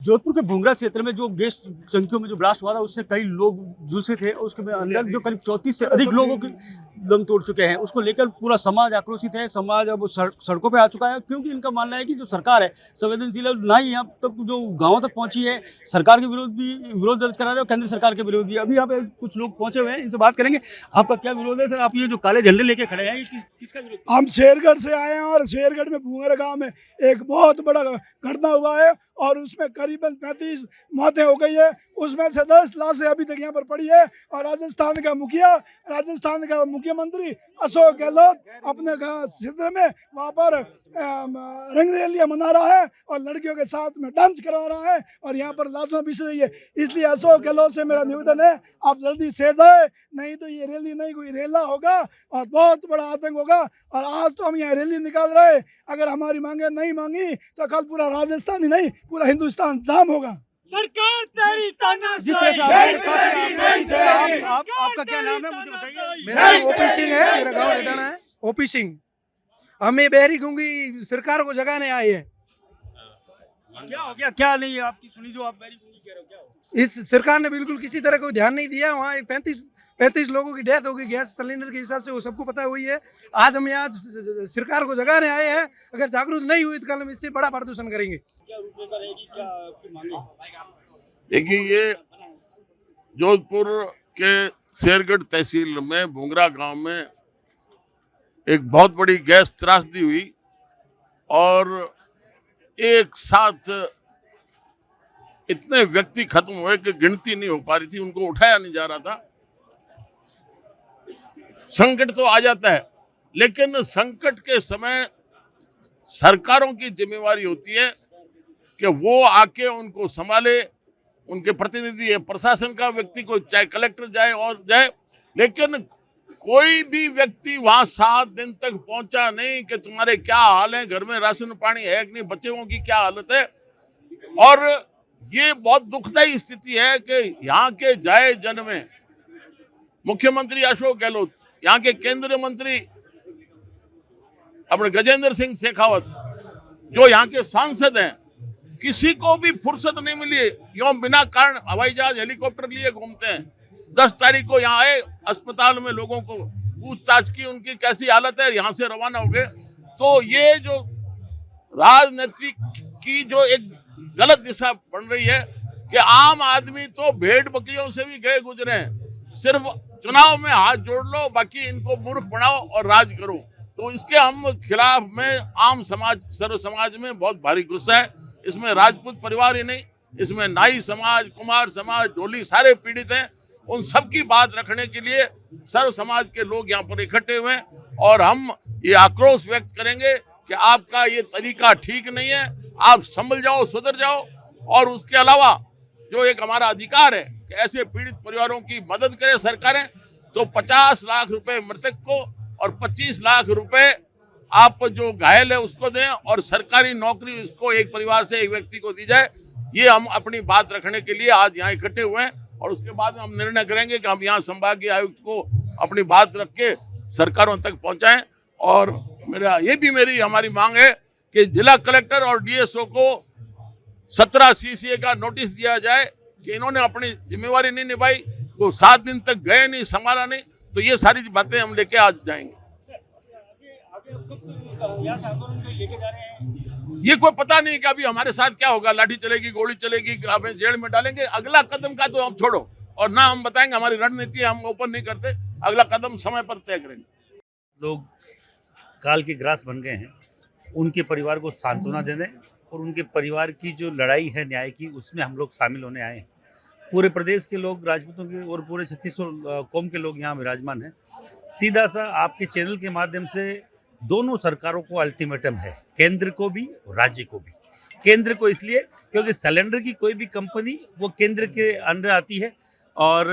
जोधपुर के भूंगरा क्षेत्र में जो गैस टंकियों में जो ब्लास्ट हुआ था उससे कई लोग झुलसे थे और उसके अंदर जो करीब 34 से अधिक लोगों के दम तोड़ चुके हैं। उसको लेकर पूरा समाज आक्रोशित है। समाज अब सड़कों पे आ चुका है क्योंकि इनका मानना है कि जो सरकार है संवेदनशील है, ना ही यहाँ तक जो गाँवों तक पहुँची है। सरकार के विरोध दर्ज करा रहे हैं और केंद्र सरकार के विरोध भी। अभी यहाँ पे कुछ लोग पहुंचे हुए हैं, इनसे बात करेंगे। आपका क्या विरोध है सर? आप ये जो काले झंडे लेके खड़े हैं, किसका विरोध? हम शेरगढ़ से आए हैं और शेरगढ़ में भूंगरा गांव में एक बहुत बड़ा घटना हुआ है और उसमें करीबन 35 मौतें हो गई है। उसमें से 10 लाशें अभी तक यहाँ पर पड़ी है और राजस्थान का मुख्यमंत्री अशोक गहलोत अपने क्षेत्र में वहाँ पर रंग रैलियाँ मना रहा है और लड़कियों के साथ में डांस करवा रहा है और यहाँ पर लाशों बिछ रही है। इसलिए अशोक गहलोत से मेरा निवेदन है, आप जल्दी से जाए, नहीं तो ये रैली नहीं कोई रेला होगा और बहुत बड़ा आतंक होगा। और आज तो हम यहाँ रैली निकाल रहे हैं, अगर हमारी मांगे नहीं मांगी तो कल पूरा राजस्थान ही नहीं पूरा हिंदुस्तान जाम होगा। सरकार तेरी जिस तरह से आपका क्या नाम है मुझे बताइए? मेरा नाम ओपी सिंह है, मेरा गांव एडाना है। ओपी सिंह। हमें बहरी गूंगी सरकार को जगाने आए हैं। क्या हो गया? क्या नहीं आपकी सुनी जो आप मेरी कह रहे हो? क्या हो? इस सरकार ने बिल्कुल किसी तरह को ध्यान नहीं दिया। वहाँ एक 35 लोगों की डेथ हो गई गैस सिलेंडर के हिसाब से, वो सबको पता हुई है। आज हम यहाँ सरकार को जगाने आए हैं। अगर जागरूक नहीं हुई तो कल हम इससे बड़ा प्रदूषण करेंगे। क्या रूपरेखा रहेगी? क्या आपकी मांगे? देखिए, ये जोधपुर के शेरगढ़ तहसील में भूंगरा गांव में एक बहुत बड़ी गैस त्रासदी हुई और एक साथ इतने व्यक्ति खत्म हुए कि गिनती नहीं हो पा रही थी, उनको उठाया नहीं जा रहा था। संकट तो आ जाता है, लेकिन संकट के समय सरकारों की जिम्मेवारी होती है कि वो आके उनको संभाले। उनके प्रतिनिधि है प्रशासन का व्यक्ति, को चाहे कलेक्टर जाए और जाए, लेकिन कोई भी व्यक्ति वहां 7 दिन तक पहुंचा नहीं कि तुम्हारे क्या हाल है, घर में राशन पानी है कि नहीं, बच्चों की क्या हालत है। और ये बहुत दुखदायी स्थिति है कि यहाँ के जाए जन में मुख्यमंत्री अशोक गहलोत, यहाँ के केंद्रीय मंत्री अपने गजेंद्र सिंह शेखावत, जो यहाँ के सांसद हैं, किसी को भी फुर्सत नहीं मिली। यूं बिना कारण हवाई जहाज हेलीकॉप्टर लिए घूमते हैं। 10 तारीख को यहाँ आए, अस्पताल में लोगों को पूछताछ की, उनकी कैसी हालत है, यहाँ से रवाना हो गए। तो ये जो राजनीति की जो एक गलत दिशा बन रही है कि आम आदमी तो भेड़ बकरियों से भी गए गुजरे हैं। सिर्फ चुनाव में हाथ जोड़ लो, बाकी इनको मूर्ख बनाओ और राज करो। तो इसके हम खिलाफ में आम समाज, सर्व समाज में बहुत भारी गुस्सा है। इसमें राजपूत परिवार ही नहीं, इसमें नाई समाज, कुमार समाज, ढोली सारे पीड़ित हैं। उन सब की बात रखने के लिए सर्व समाज के लोग यहाँ पर इकट्ठे हुए हैं और हम ये आक्रोश व्यक्त करेंगे कि आपका ये तरीका ठीक नहीं है, आप संभल जाओ, सुधर जाओ। और उसके अलावा जो एक हमारा अधिकार है कि ऐसे पीड़ित परिवारों की मदद करें सरकारें, तो 50 लाख रुपए मृतक को और 25 लाख रुपए आप जो घायल है उसको दें और सरकारी नौकरी इसको एक परिवार से एक व्यक्ति को दी जाए। ये हम अपनी बात रखने के लिए आज यहाँ इकट्ठे हुए हैं और उसके बाद हम निर्णय करेंगे कि हम यहाँ संभागीय आयुक्त को अपनी बात रख के सरकारों तक पहुँचाएं। और मेरी हमारी मांग है कि जिला कलेक्टर और डीएसओ को 17 CCA का नोटिस दिया जाए कि इन्होंने अपनी जिम्मेवारी नहीं निभाई, वो 7 दिन तक गए नहीं, संभाला नहीं। तो ये सारी बातें हम लेके आज जाएंगे। ये कोई पता नहीं कि अभी हमारे साथ क्या होगा, लाठी चलेगी, गोली चलेगी, हमें जेल में डालेंगे। अगला कदम का तो हम छोड़ो और ना हम बताएंगे, हमारी रणनीति हम ओपन नहीं करते। अगला कदम समय पर तय करेंगे। लोग काल के ग्रास बन गए हैं, उनके परिवार को सांत्वना देने और उनके परिवार की जो लड़ाई है न्याय की, उसमें हम लोग शामिल होने आए हैं। पूरे प्रदेश के लोग, राजपूतों के और पूरे 3600 कौम के लोग यहाँ विराजमान हैं। सीधा सा आपके चैनल के माध्यम से दोनों सरकारों को अल्टीमेटम है, केंद्र को भी और राज्य को भी। केंद्र को इसलिए क्योंकि सिलेंडर की कोई भी कंपनी वो केंद्र के अंदर आती है और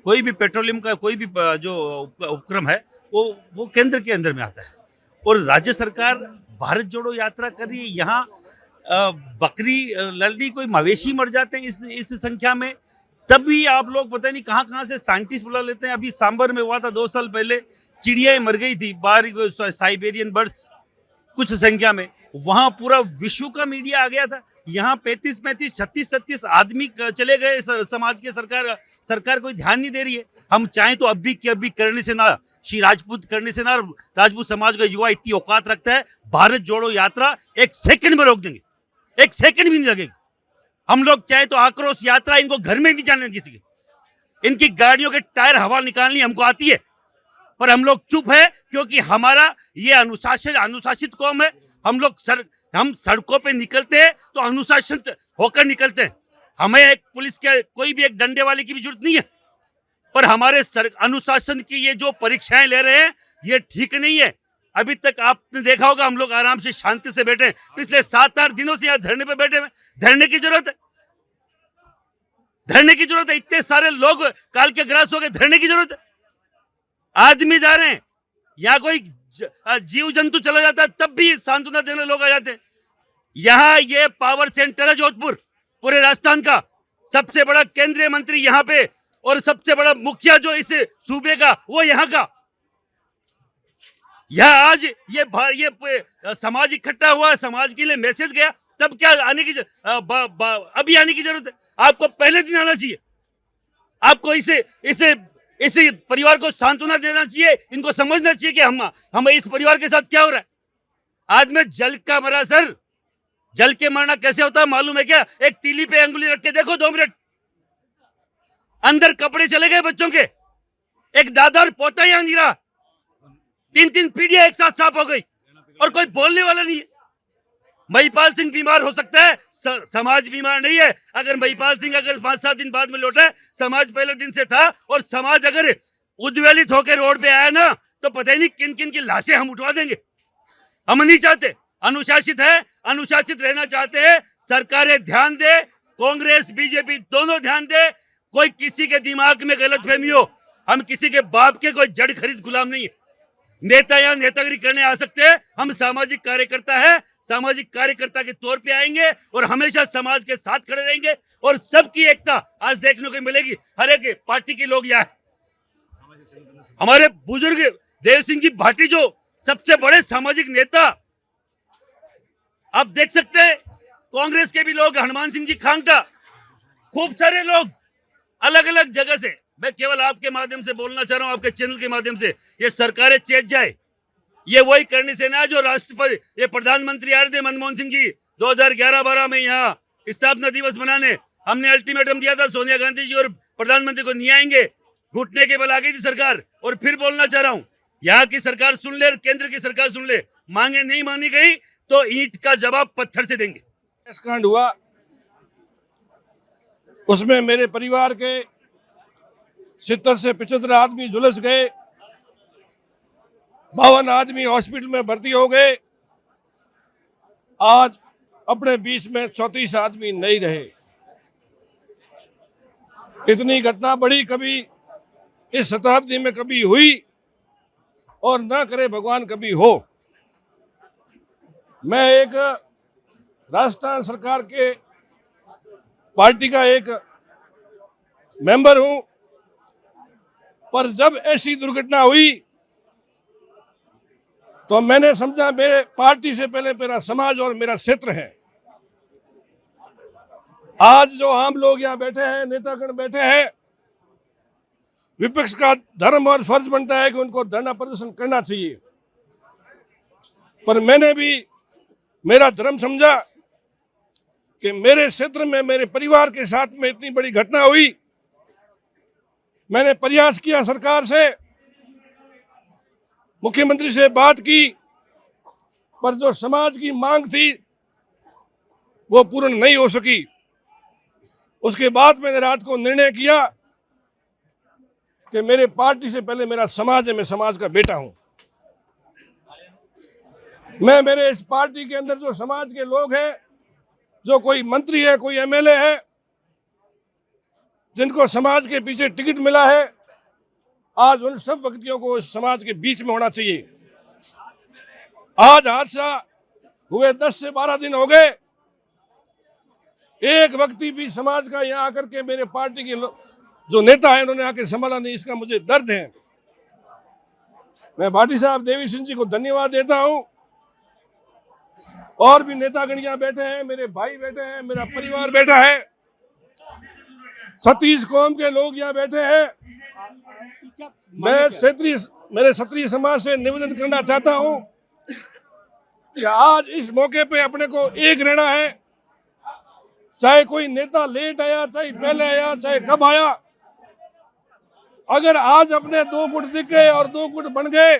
कोई भी पेट्रोलियम का कोई भी जो उपक्रम है वो केंद्र के अंदर में आता है। और राज्य सरकार भारत जोड़ो यात्रा कर रही है। यहाँ बकरी लड़ी, कोई मवेशी मर जाते हैं इस संख्या में, तब भी आप लोग पता नहीं कहाँ से साइंटिस्ट बुला लेते हैं। अभी सांबर में हुआ था 2 साल पहले, चिड़ियाएं मर गई थी, बाहर साइबेरियन बर्ड्स कुछ संख्या में, वहां पूरा विश्व का मीडिया आ गया था। यहाँ 35-35, 36-36 आदमी चले गए समाज के। सरकार कोई ध्यान नहीं दे रही है। हम चाहें तो अभी की अभी करने से ना, श्री राजपूत करने से ना, राजपूत समाज का युवा इतनी औकात रखता है, भारत जोड़ो यात्रा 1 सेकंड में रोक देंगे, 1 सेकंड भी नहीं लगेगी। हम लोग चाहे तो आक्रोश यात्रा, इनको घर में नहीं जाने किसी के। इनकी गाड़ियों के टायर हवा निकालनी हमको आती है, पर हम लोग चुप है क्योंकि हमारा ये अनुशासित कौम है। हम सड़कों पे निकलते हैं तो अनुशासित होकर निकलते हैं। हमें एक पुलिस के, कोई भी एक डंडे वाले की भी जरूरत नहीं है, पर हमारे अनुशासन की ये जो परीक्षाएं ले रहे हैं ये ठीक नहीं है। अभी तक आपने देखा होगा हम लोग आराम से शांति से बैठे हैं। पिछले 7-8 दिनों से यहाँ धरने पे बैठे हैं। धरने की जरूरत है, धरने की जरूरत है। इतने सारे लोग काल के ग्रास हो गए, धरने की जरूरत है। आदमी जा रहे हैं, यहाँ कोई जीव जंतु चला जाता है तब भी सांत्वना देने लोग आ जाते हैं। यहाँ ये पावर सेंटर है जोधपुर, पूरे राजस्थान का सबसे बड़ा केंद्रीय मंत्री यहाँ पे, और सबसे बड़ा मुखिया जो इस सूबे का वो यहाँ का। यहाँ आज ये समाज इकट्ठा हुआ, समाज के लिए मैसेज गया, तब क्या आने की अभी आने की जरूरत है? आपको पहले दिन आना चाहिए। आपको इसे परिवार को सांत्वना देना चाहिए। इनको समझना चाहिए कि हम इस परिवार के साथ क्या हो रहा है। आज मैं जल का मरा सर। जल के मरना कैसे होता है मालूम है क्या? एक तीली पे अंगुली रख के देखो 2 मिनट, अंदर कपड़े चले गए बच्चों के। एक दादा और पोता यहाँ नहीं रहा, 3-3 पीढ़ियां एक साथ साफ हो गई और कोई बोलने वाला नहीं है। महिपाल सिंह बीमार हो सकता है, समाज बीमार नहीं है। अगर महिपाल सिंह 5-7 दिन बाद में लौटा, समाज पहले दिन से था, और समाज अगर उद्वेलित होकर रोड पे आया ना तो पता ही नहीं किन किन की लाशें हम उठवा देंगे। हम नहीं चाहते, अनुशासित है, अनुशासित रहना चाहते हैं। सरकारें ध्यान दे, कांग्रेस बीजेपी दोनों ध्यान दे। कोई किसी के दिमाग में गलतफहमी हो, हम किसी के बाप के कोई जड़ खरीद गुलाम नहीं है। नेता या नेतागिरी करने आ सकते हैं, हम सामाजिक कार्यकर्ता है, सामाजिक कार्यकर्ता के तौर पे आएंगे और हमेशा समाज के साथ खड़े रहेंगे। और सबकी एकता आज देखने को मिलेगी। हर एक पार्टी के लोग यहाँ, हमारे बुजुर्ग देव सिंह जी भाटी जो सबसे बड़े सामाजिक नेता, आप देख सकते हैं। कांग्रेस के भी लोग, हनुमान सिंह जी खांगटा, खूब सारे लोग अलग अलग जगह से। मैं केवल आपके माध्यम से बोलना चाह रहा हूं, आपके चैनल के माध्यम से, ये सरकारें चेत जाए। ये वही करने से ना जो राष्ट्रपति, ये प्रधानमंत्री आ रहे थे मनमोहन सिंह जी 2011-12 में यहाँ स्थापना दिवस मनाने। हमने अल्टीमेटम दिया था सोनिया गांधी जी और प्रधानमंत्री को, नहीं आएंगे। घुटने के बल आ गई थी सरकार। और फिर बोलना चाह रहा हूँ, यहाँ की सरकार सुन ले, केंद्र की सरकार सुन ले, मांगे नहीं मानी गई तो ईंट का जवाब पत्थर से देंगे। कांड हुआ, उसमें मेरे परिवार के 70 से 75 आदमी झुलस गए, 52 आदमी हॉस्पिटल में भर्ती हो गए। आज अपने बीच में 34 आदमी नहीं रहे। इतनी घटना बड़ी कभी इस शताब्दी में कभी हुई और ना करे भगवान कभी हो। मैं एक राजस्थान सरकार के पार्टी का एक मेंबर हूं, पर जब ऐसी दुर्घटना हुई तो मैंने समझा मेरे पार्टी से पहले मेरा समाज और मेरा क्षेत्र है। आज जो आम लोग यहाँ बैठे हैं, नेतागण बैठे हैं, विपक्ष का धर्म और फर्ज बनता है कि उनको धरना प्रदर्शन करना चाहिए, पर मैंने भी मेरा धर्म समझा कि मेरे क्षेत्र में मेरे परिवार के साथ में इतनी बड़ी घटना हुई। मैंने प्रयास किया, सरकार से, मुख्यमंत्री से बात की, पर जो समाज की मांग थी वो पूर्ण नहीं हो सकी। उसके बाद मैंने रात को निर्णय किया कि मेरे पार्टी से पहले मेरा समाज है, मैं समाज का बेटा हूं। मैं मेरे इस पार्टी के अंदर जो समाज के लोग हैं, जो कोई मंत्री है, कोई एमएलए है, जिनको समाज के पीछे टिकट मिला है, आज उन सब व्यक्तियों को समाज के बीच में होना चाहिए। आज हादसा हुए 10 से 12 दिन हो गए, एक व्यक्ति भी समाज का यहाँ आकर के मेरे पार्टी के जो नेता है उन्होंने आके संभाला नहीं। इसका मुझे दर्द है। मैं भाटी साहब देवी सिंह जी को धन्यवाद देता हूं और भी नेतागण यहाँ बैठे हैं, मेरे भाई बैठे हैं, मेरा परिवार बैठा है, 36 कौम के लोग यहाँ बैठे हैं। मैं मेरे क्षत्रिय समाज से निवेदन करना चाहता हूँ कि आज इस मौके पे अपने को एक रहना है। चाहे कोई नेता लेट आया, चाहे पहले आया, चाहे कब आया, अगर आज अपने 2 गुट दिख गए और 2 गुट बन गए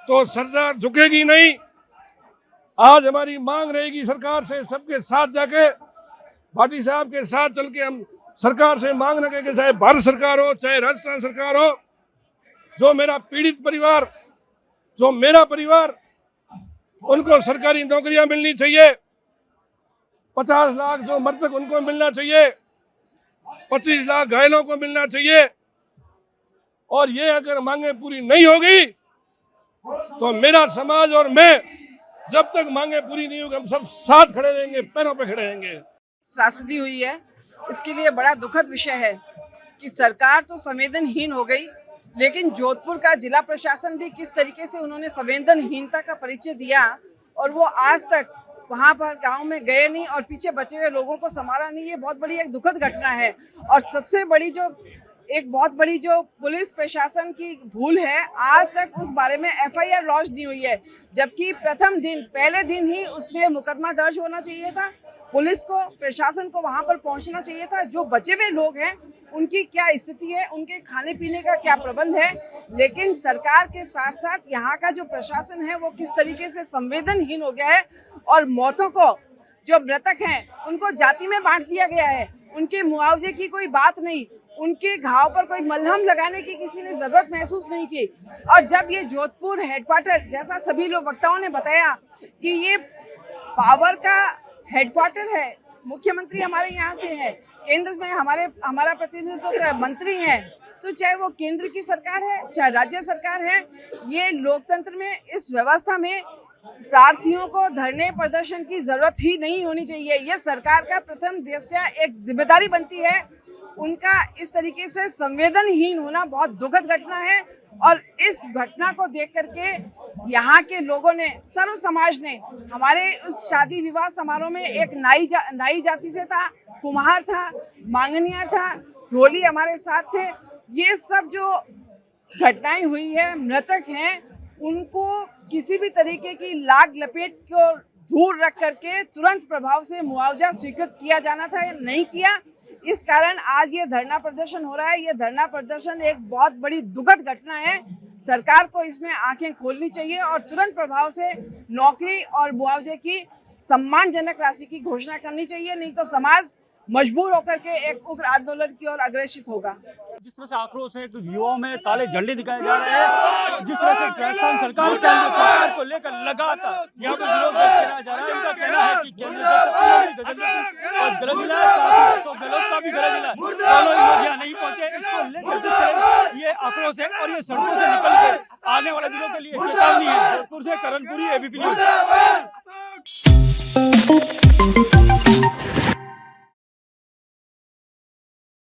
तो सरकार झुकेगी नहीं। आज हमारी मांग रहेगी सरकार से, सबके साथ जाके भाटी साहब के साथ चल के हम सरकार से मांग रखें कि चाहे भारत सरकार हो, चाहे राजस्थान सरकार हो, जो मेरा पीड़ित परिवार, जो मेरा परिवार, उनको सरकारी नौकरियां मिलनी चाहिए। 50 लाख जो मृतक उनको मिलना चाहिए, 25 लाख घायलों को मिलना चाहिए। और ये अगर मांगे पूरी नहीं होगी तो मेरा समाज और मैं जब तक मांगे पूरी नहीं होगी हम सब साथ खड़े रहेंगे, पैरों पे खड़े रहेंगे। त्रासदी हुई है, इसके लिए बड़ा दुखद विषय है कि सरकार तो संवेदनहीन हो गई, लेकिन जोधपुर का जिला प्रशासन भी किस तरीके से उन्होंने संवेदनहीनता का परिचय दिया और वो आज तक वहाँ पर गांव में गए नहीं और पीछे बचे हुए लोगों को संभाला नहीं। ये बहुत बड़ी एक दुखद घटना है। और सबसे बड़ी बहुत बड़ी जो पुलिस प्रशासन की भूल है, आज तक उस बारे में FIR लॉन्च नहीं हुई है, जबकि प्रथम दिन पहले दिन ही उसमें मुकदमा दर्ज होना चाहिए था। पुलिस को, प्रशासन को वहां पर पहुंचना चाहिए था। जो बचे हुए लोग हैं उनकी क्या स्थिति है, उनके खाने पीने का क्या प्रबंध है, लेकिन सरकार के साथ साथ यहाँ का जो प्रशासन है वो किस तरीके से संवेदनहीन हो गया है। और मौतों को, जो मृतक हैं उनको जाति में बांट दिया गया है, उनके मुआवजे की कोई बात नहीं, उनके घाव पर कोई मलहम लगाने की किसी ने जरूरत महसूस नहीं की। और जब ये जोधपुर हेडक्वार्टर, जैसा सभी लोग वक्ताओं ने बताया कि ये पावर का हेडक्वार्टर है, मुख्यमंत्री हमारे यहाँ से है, केंद्र में हमारा प्रतिनिधित्व मंत्री हैं, तो चाहे वो केंद्र की सरकार है चाहे राज्य सरकार है, ये लोकतंत्र में, इस व्यवस्था में प्रार्थियों को धरने प्रदर्शन की जरूरत ही नहीं होनी चाहिए। ये सरकार का प्रथम दृष्टया एक जिम्मेदारी बनती है। उनका इस तरीके से संवेदनहीन होना बहुत दुखद घटना है। और इस घटना को देख करके यहाँ के लोगों ने, सर्व समाज ने, हमारे उस शादी विवाह समारोह में एक नाई जाति से था, कुम्हार था, मांगनियार था, ढोली हमारे साथ थे। ये सब जो घटनाएं हुई है, मृतक हैं, उनको किसी भी तरीके की लाग लपेट को दूर रख करके तुरंत प्रभाव से मुआवजा स्वीकृत किया जाना था, नहीं किया। इस कारण आज ये धरना प्रदर्शन हो रहा है। ये धरना प्रदर्शन एक बहुत बड़ी दुखद घटना है। सरकार को इसमें आंखें खोलनी चाहिए और तुरंत प्रभाव से नौकरी और मुआवजे की सम्मानजनक राशि की घोषणा करनी चाहिए, नहीं तो समाज मजबूर होकर के एक उग्र आंदोलन की ओर अग्रसित होगा। जिस तरह से आक्रोश है, युवाओं में काले झंडे दिखाए जा रहे हैं, जिस तरह से राजस्थान सरकार केंद्र सरकार को लेकर लगातार यहाँ पर विरोध दर्ज कराया जा रहा है। उनका कहना है कि केंद्र और गलत मिला है, साथ ही गलत का भी गलत मिला है, दोनों लोग यहाँ नहीं पहुंचे। इसको लेकर जिस तरह ये आक्रोश है और ये सड़कों से निकल के आने वाले दिनों के लिए चेतावनी है। जोधपुर से करणपुरी, ABP न्यूज।